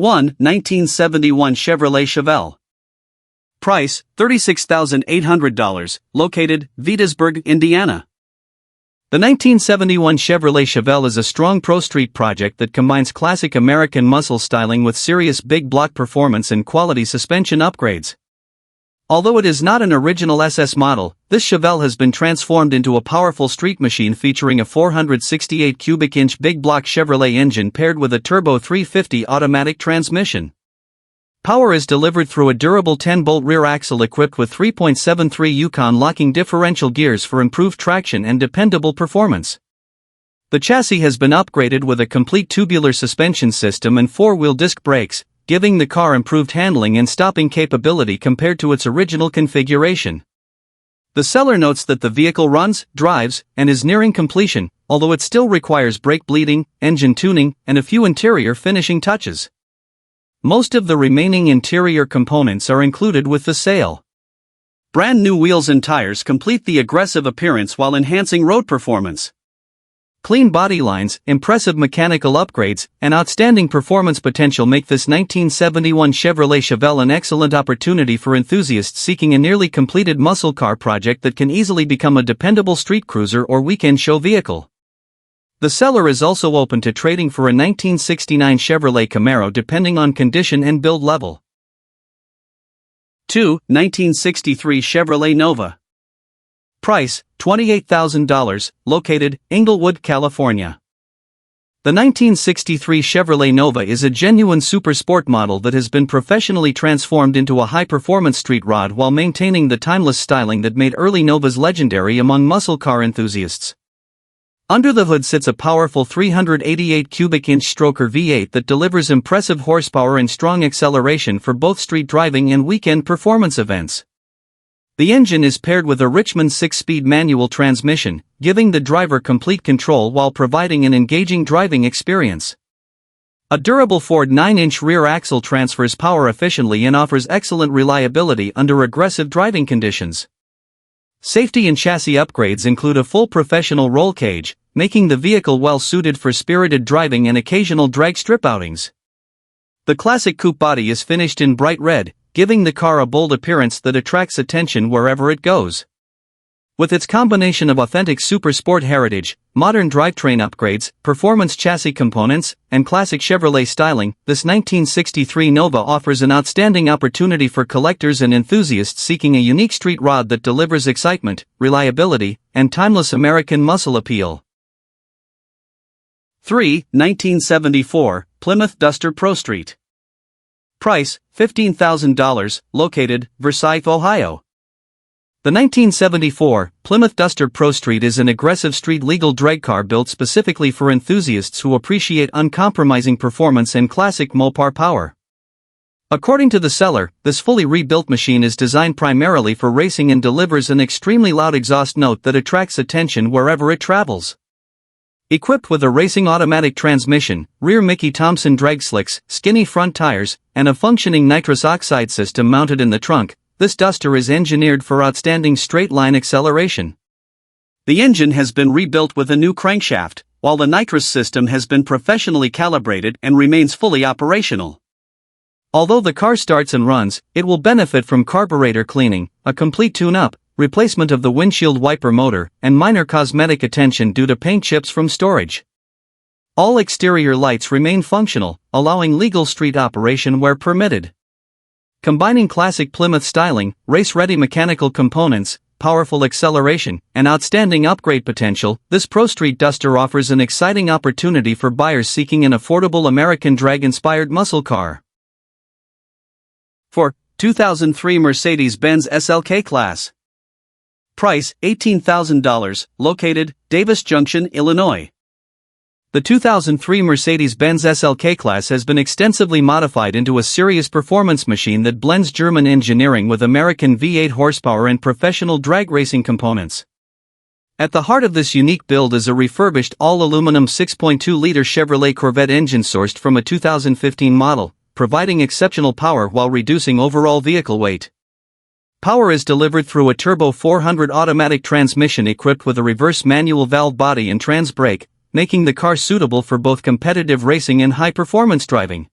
1. 1971 Chevrolet Chevelle. Price, $36,800, located, Veedasburg, Indiana. The 1971 Chevrolet Chevelle is a strong pro-street project that combines classic American muscle styling with serious big block performance and quality suspension upgrades. Although it is not an original SS model, this Chevelle has been transformed into a powerful street machine featuring a 468 cubic inch big block Chevrolet engine paired with a turbo 350 automatic transmission. Power is delivered through a durable 10-bolt rear axle equipped with 3.73 Yukon locking differential gears for improved traction and dependable performance. The chassis has been upgraded with a complete tubular suspension system and four-wheel disc brakes, giving the car improved handling and stopping capability compared to its original configuration. The seller notes that the vehicle runs, drives, and is nearing completion, although it still requires brake bleeding, engine tuning, and a few interior finishing touches. Most of the remaining interior components are included with the sale. Brand new wheels and tires complete the aggressive appearance while enhancing road performance. Clean body lines, impressive mechanical upgrades, and outstanding performance potential make this 1971 Chevrolet Chevelle an excellent opportunity for enthusiasts seeking a nearly completed muscle car project that can easily become a dependable street cruiser or weekend show vehicle. The seller is also open to trading for a 1969 Chevrolet Camaro depending on condition and build level. 2. 1963 Chevrolet Nova. Price, $28,000, located, Inglewood, California. The 1963 Chevrolet Nova is a genuine super sport model that has been professionally transformed into a high-performance street rod while maintaining the timeless styling that made early Novas legendary among muscle car enthusiasts. Under the hood sits a powerful 388 cubic inch stroker V8 that delivers impressive horsepower and strong acceleration for both street driving and weekend performance events. The engine is paired with a Richmond 6-speed manual transmission, giving the driver complete control while providing an engaging driving experience. A durable Ford 9-inch rear axle transfers power efficiently and offers excellent reliability under aggressive driving conditions. Safety and chassis upgrades include a full professional roll cage, making the vehicle well suited for spirited driving and occasional drag strip outings. The classic coupe body is finished in bright red, giving the car a bold appearance that attracts attention wherever it goes. With its combination of authentic super sport heritage, modern drivetrain upgrades, performance chassis components, and classic Chevrolet styling, this 1963 Nova offers an outstanding opportunity for collectors and enthusiasts seeking a unique street rod that delivers excitement, reliability, and timeless American muscle appeal. 3. 1974 Plymouth Duster Pro Street. Price, $15,000, located, Versailles, Ohio. The 1974 Plymouth Duster Pro Street is an aggressive street-legal drag car built specifically for enthusiasts who appreciate uncompromising performance and classic Mopar power. According to the seller, this fully rebuilt machine is designed primarily for racing and delivers an extremely loud exhaust note that attracts attention wherever it travels. Equipped with a racing automatic transmission, rear Mickey Thompson drag slicks, skinny front tires, and a functioning nitrous oxide system mounted in the trunk, this Duster is engineered for outstanding straight-line acceleration. The engine has been rebuilt with a new crankshaft, while the nitrous system has been professionally calibrated and remains fully operational. Although the car starts and runs, it will benefit from carburetor cleaning, a complete tune-up, replacement of the windshield wiper motor, and minor cosmetic attention due to paint chips from storage. All exterior lights remain functional, allowing legal street operation where permitted. Combining classic Plymouth styling, race-ready mechanical components, powerful acceleration, and outstanding upgrade potential, this Pro Street Duster offers an exciting opportunity for buyers seeking an affordable American drag-inspired muscle car. 4. 2003 Mercedes-Benz SLK Class. Price, $18,000, located, Davis Junction, Illinois. The 2003 Mercedes-Benz SLK Class has been extensively modified into a serious performance machine that blends German engineering with American V8 horsepower and professional drag racing components. At the heart of this unique build is a refurbished all-aluminum 6.2-liter Chevrolet Corvette engine sourced from a 2015 model, providing exceptional power while reducing overall vehicle weight. Power is delivered through a turbo 400 automatic transmission equipped with a reverse manual valve body and trans brake, making the car suitable for both competitive racing and high-performance driving.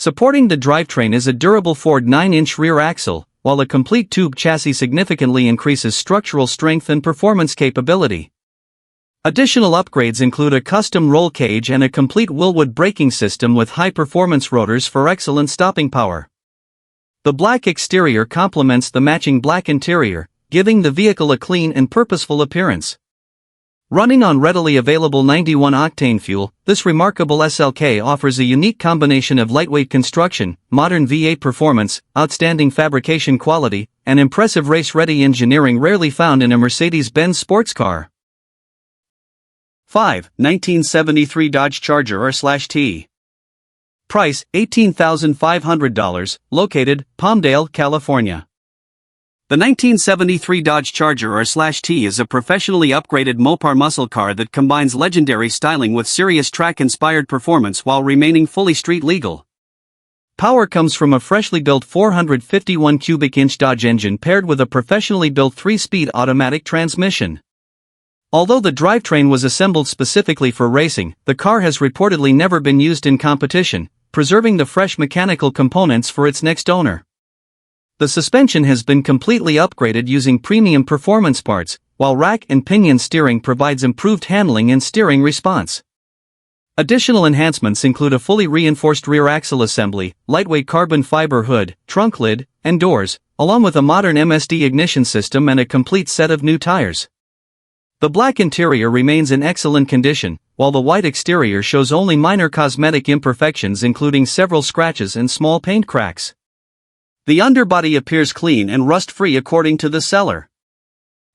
Supporting the drivetrain is a durable Ford 9-inch rear axle, while a complete tube chassis significantly increases structural strength and performance capability. Additional upgrades include a custom roll cage and a complete Willwood braking system with high-performance rotors for excellent stopping power. The black exterior complements the matching black interior, giving the vehicle a clean and purposeful appearance. Running on readily available 91-octane fuel, this remarkable SLK offers a unique combination of lightweight construction, modern V8 performance, outstanding fabrication quality, and impressive race-ready engineering rarely found in a Mercedes-Benz sports car. 5. 1973 Dodge Charger R/T. Price, $18,500, located, Palmdale, California. The 1973 Dodge Charger R/T is a professionally upgraded Mopar muscle car that combines legendary styling with serious track-inspired performance while remaining fully street-legal. Power comes from a freshly built 451 cubic inch Dodge engine paired with a professionally built 3-speed automatic transmission. Although the drivetrain was assembled specifically for racing, the car has reportedly never been used in competition, preserving the fresh mechanical components for its next owner. The suspension has been completely upgraded using premium performance parts, while rack and pinion steering provides improved handling and steering response. Additional enhancements include a fully reinforced rear axle assembly, lightweight carbon fiber hood, trunk lid, and doors, along with a modern MSD ignition system and a complete set of new tires. The black interior remains in excellent condition, while the white exterior shows only minor cosmetic imperfections including several scratches and small paint cracks. The underbody appears clean and rust-free according to the seller.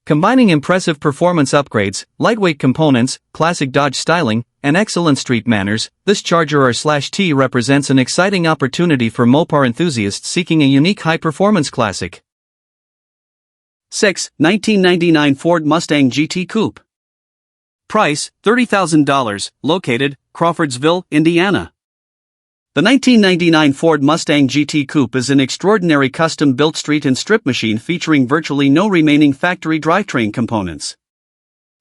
Combining impressive performance upgrades, lightweight components, classic Dodge styling, and excellent street manners, this Charger R/T represents an exciting opportunity for Mopar enthusiasts seeking a unique high-performance classic. 6. 1999 Ford Mustang GT Coupe. Price, $30,000, located, Crawfordsville, Indiana. The 1999 Ford Mustang GT Coupe is an extraordinary custom-built street and strip machine featuring virtually no remaining factory drivetrain components.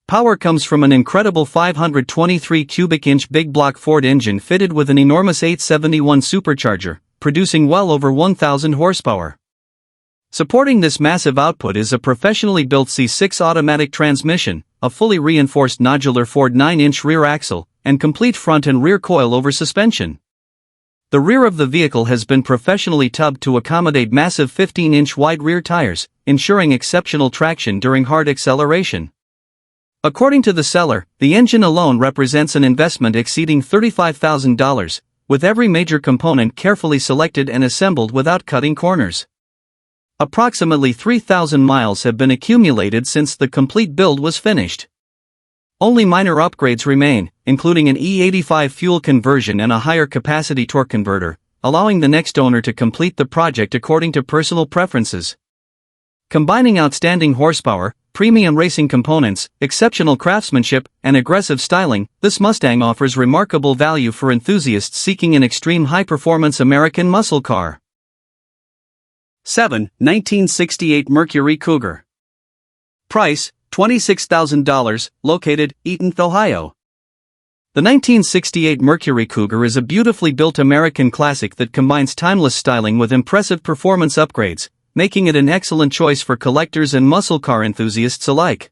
Power comes from an incredible 523 cubic inch big block Ford engine fitted with an enormous 871 supercharger, producing well over 1,000 horsepower. Supporting this massive output is a professionally built C6 automatic transmission, a fully reinforced nodular Ford 9-inch rear axle, and complete front and rear coil-over suspension. The rear of the vehicle has been professionally tubbed to accommodate massive 15-inch wide rear tires, ensuring exceptional traction during hard acceleration. According to the seller, the engine alone represents an investment exceeding $35,000, with every major component carefully selected and assembled without cutting corners. Approximately 3,000 miles have been accumulated since the complete build was finished. Only minor upgrades remain, including an E85 fuel conversion and a higher capacity torque converter, allowing the next owner to complete the project according to personal preferences. Combining outstanding horsepower, premium racing components, exceptional craftsmanship, and aggressive styling, this Mustang offers remarkable value for enthusiasts seeking an extreme high-performance American muscle car. 7. 1968 Mercury Cougar. Price, $26,000, located, Eaton, Ohio. The 1968 Mercury Cougar is a beautifully built American classic that combines timeless styling with impressive performance upgrades, making it an excellent choice for collectors and muscle car enthusiasts alike.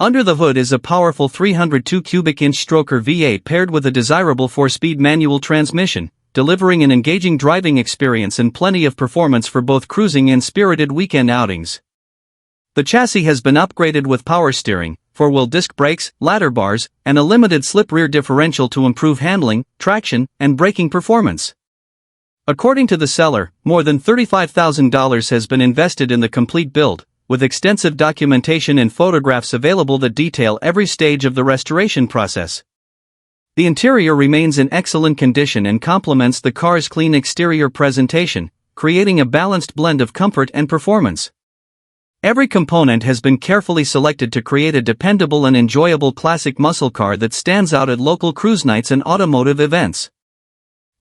Under the hood is a powerful 302 cubic inch stroker V8 paired with a desirable 4-speed manual transmission, delivering an engaging driving experience and plenty of performance for both cruising and spirited weekend outings. The chassis has been upgraded with power steering, 4-wheel disc brakes, ladder bars, and a limited slip rear differential to improve handling, traction, and braking performance. According to the seller, more than $35,000 has been invested in the complete build, with extensive documentation and photographs available that detail every stage of the restoration process. The interior remains in excellent condition and complements the car's clean exterior presentation, creating a balanced blend of comfort and performance. Every component has been carefully selected to create a dependable and enjoyable classic muscle car that stands out at local cruise nights and automotive events.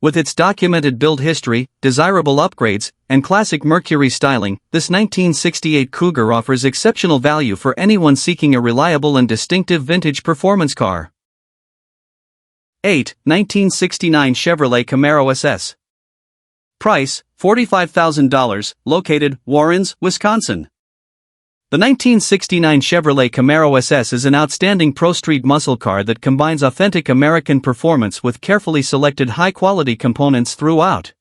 With its documented build history, desirable upgrades, and classic Mercury styling, this 1968 Cougar offers exceptional value for anyone seeking a reliable and distinctive vintage performance car. 8. 1969 Chevrolet Camaro SS. Price, $45,000, located, Warrens, Wisconsin. The 1969 Chevrolet Camaro SS is an outstanding pro-street muscle car that combines authentic American performance with carefully selected high-quality components throughout.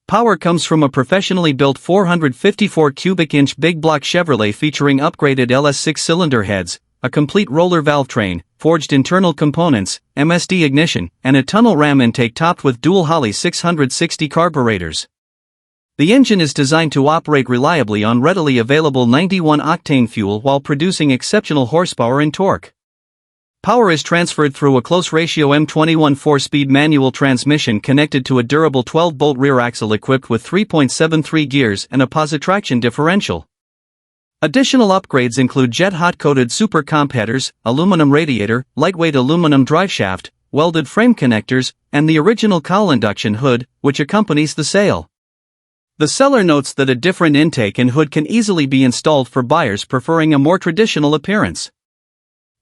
Power comes from a professionally built 454 cubic inch big block Chevrolet featuring upgraded LS6 cylinder heads, a complete roller valve train, forged internal components, MSD ignition, and a tunnel ram intake topped with dual Holley 660 carburetors. The engine is designed to operate reliably on readily available 91-octane fuel while producing exceptional horsepower and torque. Power is transferred through a close-ratio M21 4-speed manual transmission connected to a durable 12-bolt rear axle equipped with 3.73 gears and a positive differential. Additional upgrades include jet hot-coated super comp headers, aluminum radiator, lightweight aluminum driveshaft, welded frame connectors, and the original cowl induction hood, which accompanies the sale. The seller notes that a different intake and hood can easily be installed for buyers preferring a more traditional appearance.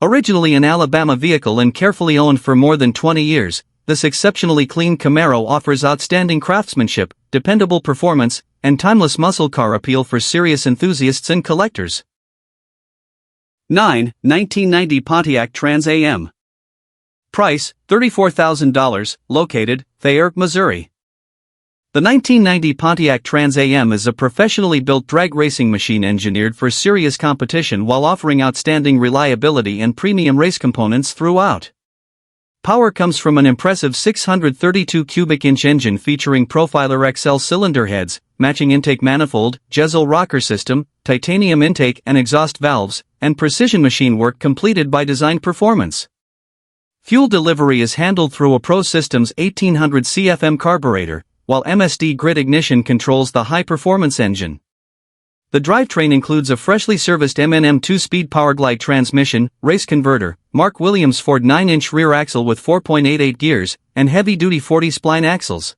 Originally an Alabama vehicle and carefully owned for more than 20 years, this exceptionally clean Camaro offers outstanding craftsmanship, dependable performance, and timeless muscle car appeal for serious enthusiasts and collectors. 9. 1990 Pontiac Trans Am. Price, $34,000, located, Thayer, Missouri. The 1990 Pontiac Trans Am is a professionally built drag racing machine engineered for serious competition while offering outstanding reliability and premium race components throughout. Power comes from an impressive 632 cubic inch engine featuring Profiler XL cylinder heads, matching intake manifold, Jezel rocker system, titanium intake and exhaust valves, and precision machine work completed by Design Performance. Fuel delivery is handled through a Pro Systems 1800 CFM carburetor, while MSD grid ignition controls the high-performance engine. The drivetrain includes a freshly serviced M&M 2-speed Powerglide transmission, race converter, Mark Williams Ford 9-inch rear axle with 4.88 gears, and heavy-duty 40-spline axles.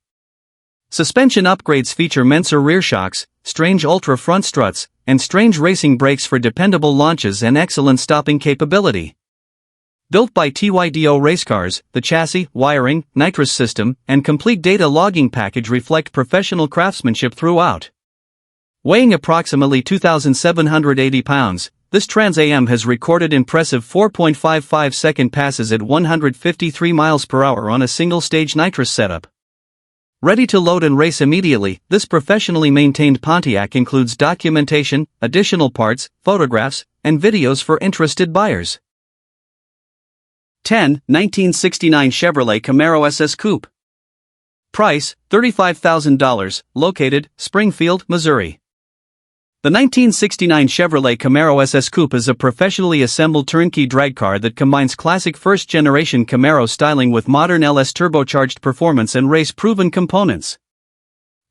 Suspension upgrades feature Menser rear shocks, Strange Ultra front struts, and Strange racing brakes for dependable launches and excellent stopping capability. Built by TYDO Racecars, the chassis, wiring, nitrous system, and complete data logging package reflect professional craftsmanship throughout. Weighing approximately 2,780 pounds, this Trans Am has recorded impressive 4.55-second passes at 153 miles per hour on a single-stage nitrous setup. Ready to load and race immediately, this professionally maintained Pontiac includes documentation, additional parts, photographs, and videos for interested buyers. 10. 1969 Chevrolet Camaro SS Coupe. Price, $35,000, located, Springfield, Missouri. The 1969 Chevrolet Camaro SS Coupe is a professionally assembled turnkey drag car that combines classic first-generation Camaro styling with modern LS turbocharged performance and race-proven components.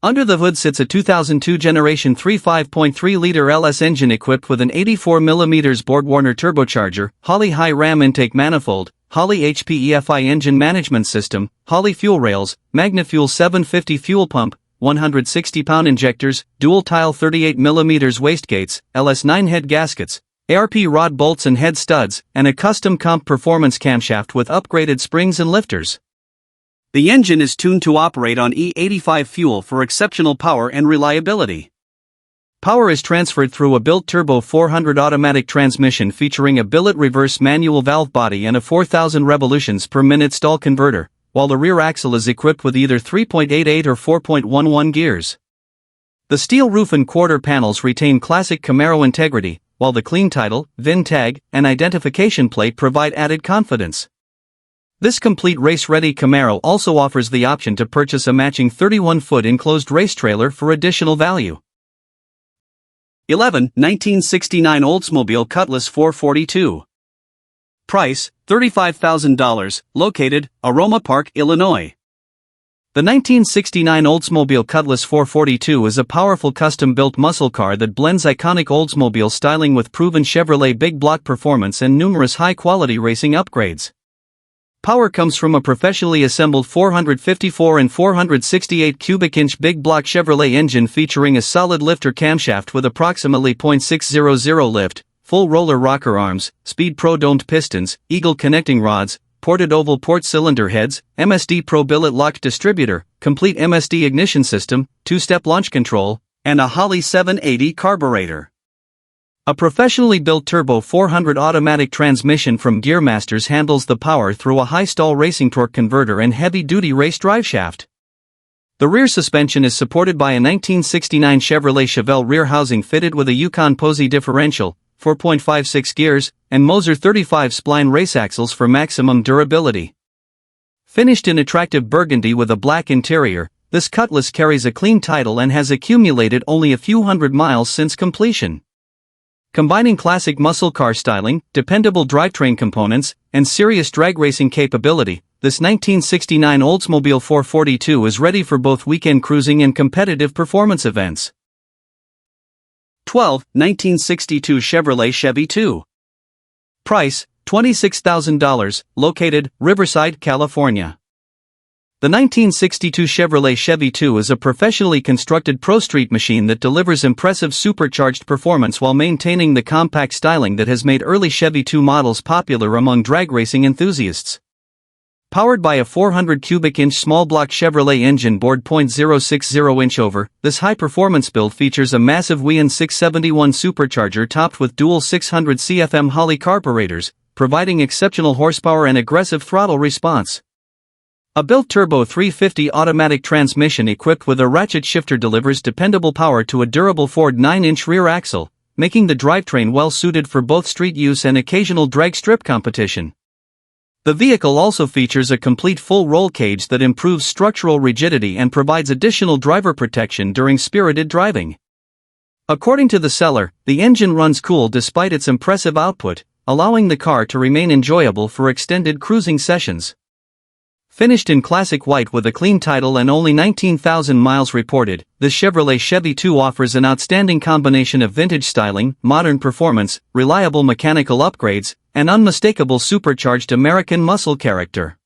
Under the hood sits a 2002 Generation 3 5.3-liter LS engine equipped with an 84mm BorgWarner turbocharger, Holley high ram intake manifold, Holley HPEFI engine management system, Holley fuel rails, MagnaFuel 750 fuel pump, 160-pound injectors, dual-tile 38mm wastegates, LS9 head gaskets, ARP rod bolts and head studs, and a custom comp performance camshaft with upgraded springs and lifters. The engine is tuned to operate on E85 fuel for exceptional power and reliability. Power is transferred through a built turbo 400 automatic transmission featuring a billet reverse manual valve body and a 4,000 revolutions per minute stall converter, while the rear axle is equipped with either 3.88 or 4.11 gears. The steel roof and quarter panels retain classic Camaro integrity, while the clean title, VIN tag, and identification plate provide added confidence. This complete race-ready Camaro also offers the option to purchase a matching 31-foot enclosed race trailer for additional value. 11. 1969 Oldsmobile Cutlass 442. Price, $35,000, located, Aroma Park, Illinois. The 1969 Oldsmobile Cutlass 442 is a powerful custom-built muscle car that blends iconic Oldsmobile styling with proven Chevrolet big block performance and numerous high-quality racing upgrades. Power comes from a professionally assembled 454 and 468 cubic inch big block Chevrolet engine featuring a solid lifter camshaft with approximately .600 lift, full roller rocker arms, Speed Pro domed pistons, Eagle connecting rods, ported oval port cylinder heads, MSD Pro billet locked distributor, complete MSD ignition system, 2-step launch control, and a Holley 780 carburetor. A professionally built turbo 400 automatic transmission from Gearmasters handles the power through a high-stall racing torque converter and heavy-duty race driveshaft. The rear suspension is supported by a 1969 Chevrolet Chevelle rear housing fitted with a Yukon Posey differential, 4.56 gears, and Moser 35 spline race axles for maximum durability. Finished in attractive burgundy with a black interior, this Cutlass carries a clean title and has accumulated only a few hundred miles since completion. Combining classic muscle car styling, dependable drivetrain components, and serious drag racing capability, this 1969 Oldsmobile 442 is ready for both weekend cruising and competitive performance events. 12. 1962 Chevrolet Chevy 2. Price, $26,000, located, Riverside, California. The 1962 Chevrolet Chevy 2 is a professionally constructed pro-street machine that delivers impressive supercharged performance while maintaining the compact styling that has made early Chevy 2 models popular among drag racing enthusiasts. Powered by a 400 cubic inch small block Chevrolet engine bored .060 inch over, this high-performance build features a massive WEON 671 supercharger topped with dual 600 CFM Holley carburetors, providing exceptional horsepower and aggressive throttle response. A built turbo 350 automatic transmission equipped with a ratchet shifter delivers dependable power to a durable Ford 9-inch rear axle, making the drivetrain well suited for both street use and occasional drag strip competition. The vehicle also features a complete full roll cage that improves structural rigidity and provides additional driver protection during spirited driving. According to the seller, the engine runs cool despite its impressive output, allowing the car to remain enjoyable for extended cruising sessions. Finished in classic white with a clean title and only 19,000 miles reported, this Chevrolet Chevy 2 offers an outstanding combination of vintage styling, modern performance, reliable mechanical upgrades, and unmistakable supercharged American muscle character.